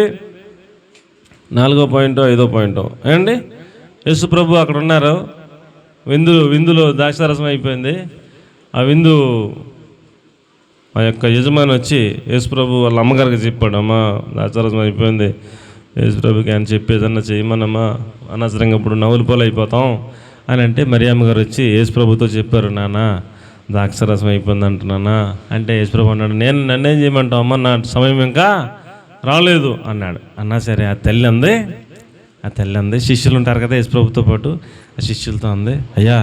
4వ పాయింట్ 5వ పాయింట్ ఏమండి. యేసు ప్రభు అక్కడ ఉన్నారు, విందులో ద్రాక్షారసం అయిపోయింది. ఆ విందు ఆ యొక్క యజమాని వచ్చి యేసు ప్రభు వాళ్ళ అమ్మగారికి చెప్పాడు, అమ్మ ద్రాక్షారసం అయిపోయింది, యేసు ప్రభుకి ఆయన చెప్పేదన్నా చేయమనమ్మా, అనవసరంగా ఇప్పుడు నవ్వుల పాలు అయిపోతాం అని అంటే మరియమ్మ గారు వచ్చి యేసు ప్రభుతో చెప్పారు, నాన్న ద్రాక్షారసం అయిపోయింది అంటున్నానా అంటే యేసు ప్రభు అన్నాడు, నన్నేం చేయమంటావు అమ్మ, నా సమయం ఇంకా రాలేదు అన్నాడు. అన్నా సరే ఆ తల్లి అంది శిష్యులు ఉంటారు కదా యేసు ప్రభుతో పాటు, ఆ శిష్యులతో అంది, అయ్యా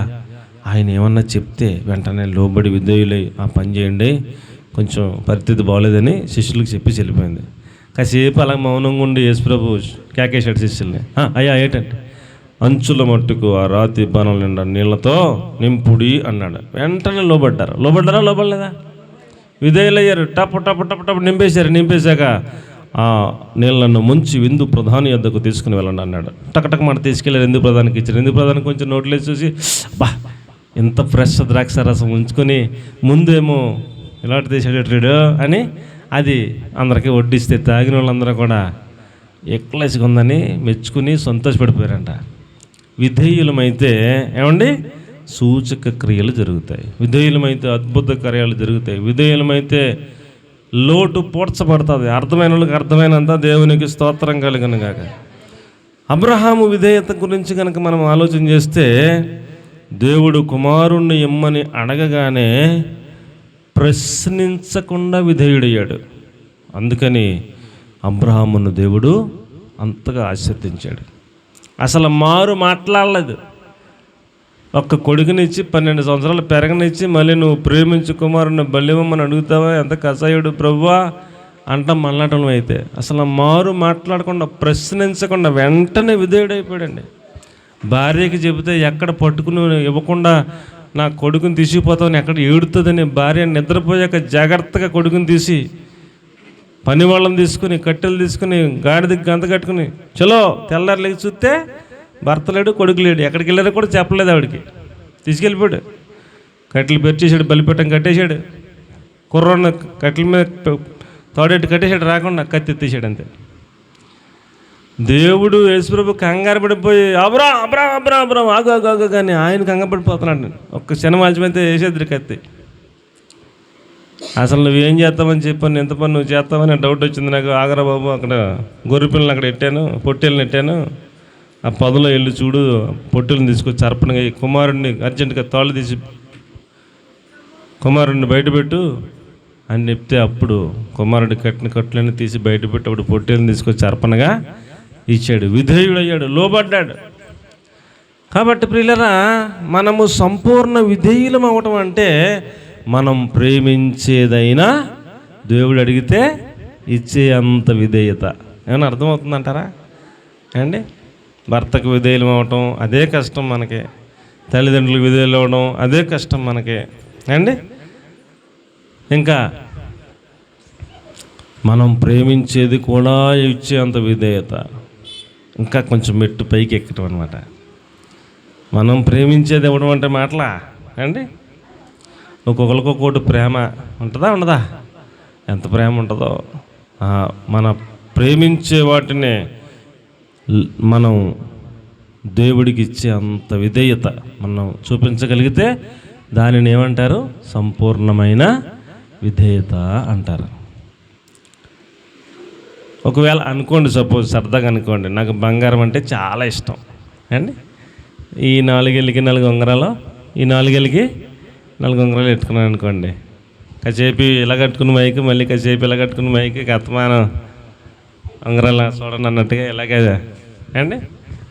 ఆయన ఏమన్నా చెప్తే వెంటనే లోబడి విధేయులై ఆ పని చేయండి, కొంచెం పరిస్థితి బాగోలేదని శిష్యులకు చెప్పి వెళ్ళిపోయింది. కాసేపు అలా మౌనంగా ఉండి యేసుప్రభు కేకేశాడు శిష్యుల్ని. అయ్యా ఏంటంటే, అంచుల మట్టుకు ఆ రాతి బాణం నిండా నీళ్లతో నింపుడి అన్నాడు. వెంటనే లోబడ్డారా? విధేయులయ్యారు. టప్పు టప్పు టప్పు టప్పు నింపేశాక ఆ నీళ్లను ముంచి విందు ప్రధాని వద్దకు తీసుకుని వెళ్ళండి అన్నాడు. టకటక మాట తీసుకెళ్ళారు. విందు ప్రధానికి ఇచ్చారు. విందు ప్రధానికి కొంచెం నోట్లేసి చూసి, బా ఇంత ఫ్రెష్ ద్రాక్ష రసం ఉంచుకొని ముందేమో ఇలాంటి తీసేటట్టు అని అది అందరికీ వడ్డిస్తే తాగిన వాళ్ళందరూ కూడా ఎక్లెస్గా ఉందని మెచ్చుకుని సంతోషపడిపోయారంట. విధేయులమైతే ఏమండి సూచక క్రియలు జరుగుతాయి, విధేయులమైతే అద్భుత కార్యాలు జరుగుతాయి, విధేయులమైతే లోటు పోడ్చబడుతుంది. అర్థమైన వాళ్ళకి అర్థమైనంత దేవునికి స్తోత్రం కలుగును గాక. అబ్రహాము విధేయత గురించి కనుక మనం ఆలోచన చేస్తే, దేవుడు కుమారుణ్ణి ఇమ్మని అడగగానే ప్రశ్నించకుండా విధేయుడయ్యాడు. అందుకని అబ్రహామును దేవుడు అంతగా ఆశీర్వదించాడు. అసలు మాట్లాడలేదు. ఒక్క కొడుకునిచ్చి 12 సంవత్సరాలు పెరగనిచ్చి మళ్ళీ నువ్వు ప్రేమించు కుమారుని బల్లివమ్మని అడుగుతావా, ఎంత కసాయుడు ప్రభువా అంటాం మళ్ళటం. అయితే అసలు మాట్లాడకుండా ప్రశ్నించకుండా వెంటనే విధేయుడైపోయాడండి. భార్యకి చెబితే ఎక్కడ పట్టుకుని ఇవ్వకుండా నా కొడుకుని తీసుకుపోతామని ఎక్కడ ఏడుతుందని భార్య నిద్రపోయాక జాగ్రత్తగా కొడుకుని తీసి పని వాళ్ళని తీసుకుని కట్టెలు తీసుకుని గాడిదకి గంత కట్టుకుని చలో తెల్లారు లేచి చూస్తే భర్త లేడు, కొడుకు లేడు. ఎక్కడికి వెళ్ళారో కూడా చెప్పలేదు. ఆవిడికి తీసుకెళ్ళిపోయాడు. కట్టెలు పెరిచేసాడు, బలిపెట్టం కట్టేశాడు. కుర్రాన్ని కట్టెల మీద తోడెట్టు కట్టేశాడు, రాకుండా కత్తి ఎత్తేసాడు. అంతే. దేవుడు యేసుప్రభు కంగారు పడిపోయి అబ్రా ఆగు కానీ ఆయన కంగారు పడిపోతున్నాడు. ఒక్క క్షణం ఆలస్యమైతే వేసేద్దరు కత్తి. అసలు నువ్వేం చేస్తావని చెప్పాను, ఎంత పని నువ్వు చేస్తావని డౌట్ వచ్చింది నాకు. ఆగరా బాబు, అక్కడ గొర్రె పిల్లలు అక్కడ పెట్టాను, పొట్టేళ్ళని పెట్టాను, ఆ పదులో వెళ్ళి చూడు, పొట్టేళ్ళని తీసుకొచ్చి అర్పణగా కుమారుడిని అర్జెంటుగా తాళ్ళు తీసి కుమారుడిని బయటపెట్టు అని చెప్తే అప్పుడు కుమారుడి కట్టిన కట్టులన్నీ తీసి బయటపెట్టి అప్పుడు పొట్టేళ్ళని తీసుకొచ్చి అర్పణగా ఇచ్చాడు. విధేయుడయ్యాడు, లోబడ్డాడు. కాబట్టి ప్రియులరా, మనము సంపూర్ణ విధేయులం అవ్వటం అంటే మనం ప్రేమించేదైనా దేవుడు అడిగితే ఇచ్చే అంత విధేయత. ఏమైనా అర్థమవుతుందంటారా అండి? భర్తకు విధేయులం అవ్వటం అదే కష్టం మనకి, తల్లిదండ్రులకు విధేయులు అవ్వడం అదే కష్టం మనకి అండి. ఇంకా మనం ప్రేమించేది కూడా ఇచ్చే అంత విధేయత, ఇంకా కొంచెం మెట్టు పైకి ఎక్కటం అనమాట. మనం ప్రేమించేది ఇవ్వడం అంటే మాటలా అండి? ఒక్కొక్కరికొకటి ప్రేమ ఉంటుందా ఉండదా? ఎంత ప్రేమ ఉంటుందో. మన ప్రేమించే వాటినే మనం దేవుడికి ఇచ్చే అంత విధేయత మనం చూపించగలిగితే దానిని ఏమంటారు? సంపూర్ణమైన విధేయత అంటారు. ఒకవేళ అనుకోండి, సపోజ్ సరదాగా అనుకోండి, నాకు బంగారం అంటే చాలా ఇష్టం అండి. ఈ 4 ఏళ్ళకి 4 ఉంగరాలు, ఈ 4 ఏళ్ళకి 4 ఉంగరాలు పెట్టుకున్నాను అనుకోండి. కాసేపు ఇలా కట్టుకుని మైకి, మళ్ళీ కాసేపు ఇలా కట్టుకుని మైకి, కత్తమానం ఉంగరాలు చూడండి అన్నట్టుగా ఇలాగే అండి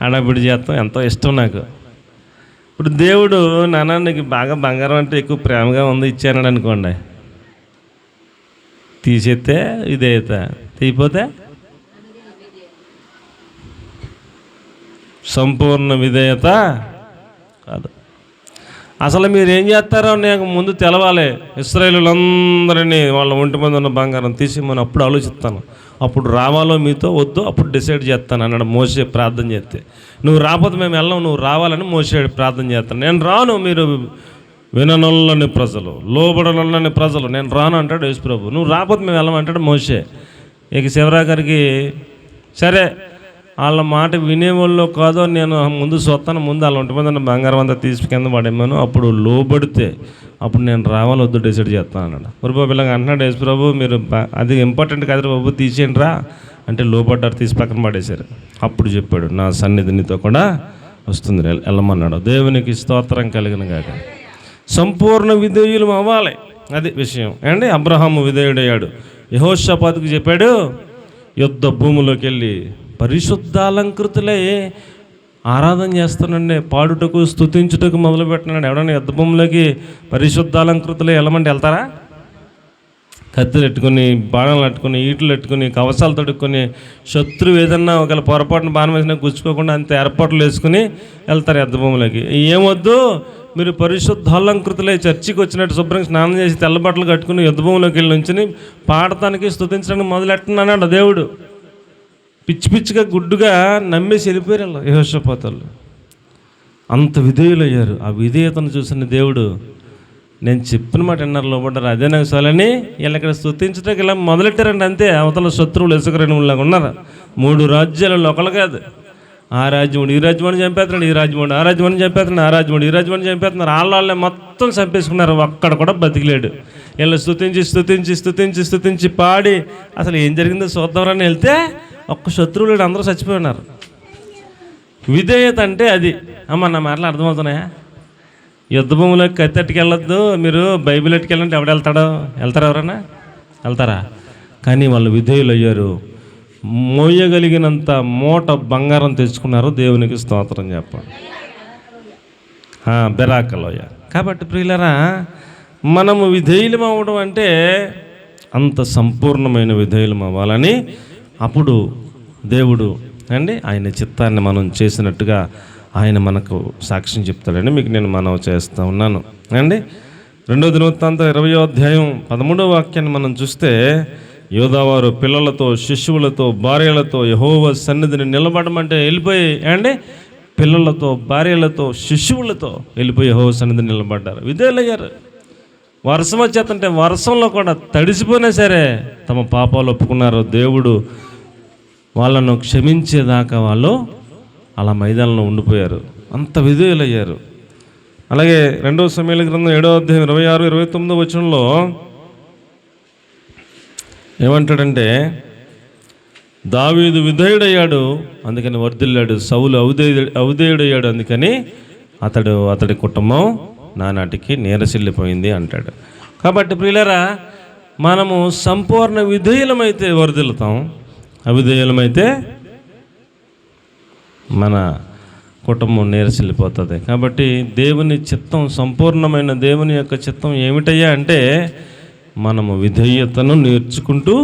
అడబిడి చేస్తాం. ఎంతో ఇష్టం నాకు. ఇప్పుడు దేవుడు నాన్న నీకు బాగా బంగారం అంటే ఎక్కువ ప్రేమగా ఉంది ఇచ్చానని అనుకోండి, తీసేస్తే విధేయత, తీయపోతే సంపూర్ణ విధేయత కాదు. అసలు మీరు ఏం చేస్తారో నాకు ముందు తెలవాలి. ఇశ్రాయేలులందరినీ వాళ్ళ ఒంటి మీద ఉన్న బంగారం తీసి మనం అప్పుడు ఆలోచిస్తాను, అప్పుడు రావాలో మీతో వద్దో అప్పుడు డిసైడ్ చేస్తాను అన్నాడు మోసే ప్రార్థన చేస్తే. నువ్వు రాకపోతే మేము వెళ్ళాం, నువ్వు రావాలని మోసే ప్రార్థన చేస్తాను. నేను రాను, మీరు విననొల్లని ప్రజలు, లోబడనొల్లని ప్రజలు, నేను రాను అంటాడు యేసుప్రభు. నువ్వు రాకపోతే మేము వెళ్ళమంటాడు మోసే. ఇక శివరా గారికి సరే వాళ్ళ మాట వినేవాళ్ళు కాదో నేను ముందు చూస్తాను, ముందు వాళ్ళ ఒంటి మీద బంగారం అంతా తీసి కింద పడేమాను, అప్పుడు లోబడితే అప్పుడు నేను రావాలి వద్దు డిసైడ్ చేస్తాను అన్నాడు. మరి బాబు ఇలాగ అంటున్నాడు యేసుప్రభు, మీరు అది ఇంపార్టెంట్ కాదు బాబు తీసేయండి రా అంటే లోబడ్డారు, తీసి పక్కన పడేశారు. అప్పుడు చెప్పాడు నా సన్నిధి నీతో కూడా వస్తుంది వెళ్ళమన్నాడు. దేవునికి స్తోత్రం కలిగిన గాక. సంపూర్ణ విధేయులు అవ్వాలి, అది విషయం అండి. అబ్రహాము విధేయుడయ్యాడు. యెహోషాపాతుకు చెప్పాడు, యుద్ధ భూమిలోకి వెళ్ళి పరిశుద్ధాలంకృతులే ఆరాధన చేస్తానండి, పాడుటకు స్తుతించుటకు మొదలు పెట్టినాడు. ఎవడన్నా యుద్ధ భూమిలోకి పరిశుద్ధాలంకృతులే వెళ్ళమంటే వెళ్తారా? కత్తులు పెట్టుకుని, బాణాలు పెట్టుకుని, ఈటలు పెట్టుకుని, కవసాలు తొడుక్కుని, శత్రువు ఏదన్నా ఒకవేళ పొరపాటున బాణం వేసినా గుచ్చుకోకుండా అంత ఏర్పాట్లు వేసుకుని వెళ్తారు యుద్ధ భూములకి. ఏమొద్దు, మీరు పరిశుద్ధాలంకృతులై చర్చికి వచ్చినట్టు శుభ్రంగా స్నానం చేసి తెల్ల బట్టలు కట్టుకుని యుద్ధ భూమిలోకి వెళ్ళి నుంచుని పాడటానికి, స్తుతించడానికి మొదలెట్టనన్నాడు దేవుడు. పిచ్చి పిచ్చిగా గుడ్డుగా నమ్మేసి వెళ్ళిపోయారు యెహోషాపాతోళ్ళు. అంత విధేయులయ్యారు. ఆ విధేయతను చూసిన దేవుడు, నేను చెప్పిన మాట విన్నారు, లోపడ్డారు, అదే నాకు చాలని వీళ్ళు ఇక్కడ స్తుతించడానికి ఇలా మొదలెట్టారండి. అంతే. అవతల శత్రువులు ఇసుక రేణువులాగా ఉన్నారు. 3 రాజ్యాలలో ఒకళ్ళు కాదు. ఆ రాజ్యం ఈ రాజ్యాన్ని చంపేస్తున్నాడు, ఈ రాజ్యం ఆ రాజ్యాన్ని చంపేస్తున్నాడు, ఆ రాజ్యం ఈ రాజ్యాన్ని చంపేస్తున్నారు. వాళ్ళే మొత్తం చంపేసుకున్నారు. ఒక్కడ కూడా బతికిలేడు. వీళ్ళు స్తుతించి స్తుతించి స్తుతించి స్తుతించి పాడి అసలు ఏం జరిగిందో చూద్దామని వెళ్తే ఒక్క శత్రువులు అందరూ చచ్చిపోయి ఉన్నారు. విధేయత అంటే అది. అమ్మ నా మాటలు అర్థమవుతున్నాయా? యుద్ధ భూమిలోకి కత్తెట్టుకు వెళ్ళొద్దు, మీరు బైబిల్ ఎట్టుకెళ్ళంటే ఎవడు వెళ్తాడో? వెళ్తారా? ఎవరన్నా వెళ్తారా? కానీ వాళ్ళు విధేయులు అయ్యారు. మోయగలిగినంత మూట బంగారం తెచ్చుకున్నారు. దేవునికి స్తోత్రం చెప్పండి. బెరాకలోయ. కాబట్టి ప్రియులరా, మనము విధేయులం అవ్వడం అంటే అంత సంపూర్ణమైన విధేయులం అవ్వాలని అప్పుడు దేవుడు ఆయన చిత్తాన్ని మనం చేసినట్టుగా ఆయన మనకు సాక్ష్యం చెప్తాడని మీకు నేను మనవి చేస్తూ ఉన్నాను. 2వ దినవృత్తాంతం 20వ అధ్యాయం 13వ వాక్యాన్ని మనం చూస్తే, యోధావారు పిల్లలతో, శిశువులతో, భార్యలతో యెహోవా సన్నిధిని నిలబడమంటే వెళ్ళిపోయి పిల్లలతో, భార్యలతో, శిశువులతో వెళ్ళిపోయి యెహోవా సన్నిధిని నిలబడ్డారు. విధేయులయ్యారు. వర్షం వచ్చేస్తుంటే వర్షంలో కూడా తడిసిపోయినా సరే తమ పాపాలు ఒప్పుకున్నారు. దేవుడు వాళ్ళను క్షమించేదాకా వాళ్ళు అలా మైదానంలో ఉండిపోయారు. అంత విధేయులయ్యారు. అలాగే 2వ సమూయేలు గ్రంథం 7వ అధ్యాయం 26, 29 వచనంలో ఏమంటాడంటే, దావీదు విధేయుడయ్యాడు అందుకని వర్ధిల్లాడు, సౌలు అవిధేయుడయ్యాడు అందుకని అతడి కుటుంబం నానాటికి నీరసిల్లిపోయింది అంటాడు. కాబట్టి ప్రియులారా, మనము సంపూర్ణ విధేయులమైతే వర్ధిల్లుతాం, అవిధేయులమైతే మన కుటుంబం నీరసిల్లిపోతుంది. కాబట్టి దేవుని చిత్తం, సంపూర్ణమైన దేవుని యొక్క చిత్తం ఏమిటయ్యా అంటే, మనము విధేయతను నేర్చుకుంటూ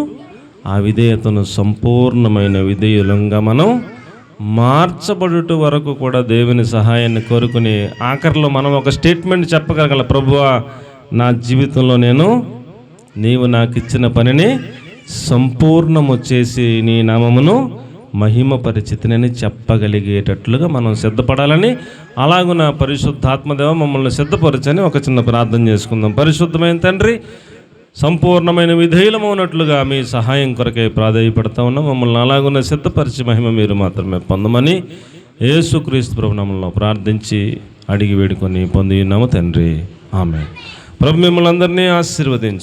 ఆ విధేయతను సంపూర్ణమైన విధేయులంగా మనం మార్చబడుట వరకు కూడా దేవుని సహాయాన్ని కోరుకుని ఆఖరిలో మనం ఒక స్టేట్మెంట్ చెప్పగలగాలి, ప్రభువా నా జీవితంలో నీవు నాకు ఇచ్చిన పనిని సంపూర్ణము చేసి నీ నామమును మహిమపరిచితినని చెప్పగలిగేటట్లుగా మనం సిద్ధపడాలని, అలాగున పరిశుద్ధాత్మదేవ మమ్మల్ని సిద్ధపరచని ఒక చిన్న ప్రార్థన చేసుకుందాం. పరిశుద్ధమైన తండ్రి, సంపూర్ణమైన విధేయులమైనట్లుగా మీ సహాయం కొరకై ప్రాధేయపడతా ఉన్నాం. మమ్మల్ని అలాగున్న సిద్ధపరిచి మహిమ మీరు మాత్రమే పొందమని యేసుక్రీస్తు ప్రభు నామములో ప్రార్థించి అడిగి వేడుకొని పొంది ఉన్నాము తండ్రి. ఆమేన్. ప్రభు మిమ్మల్ని అందరినీ ఆశీర్వదించు.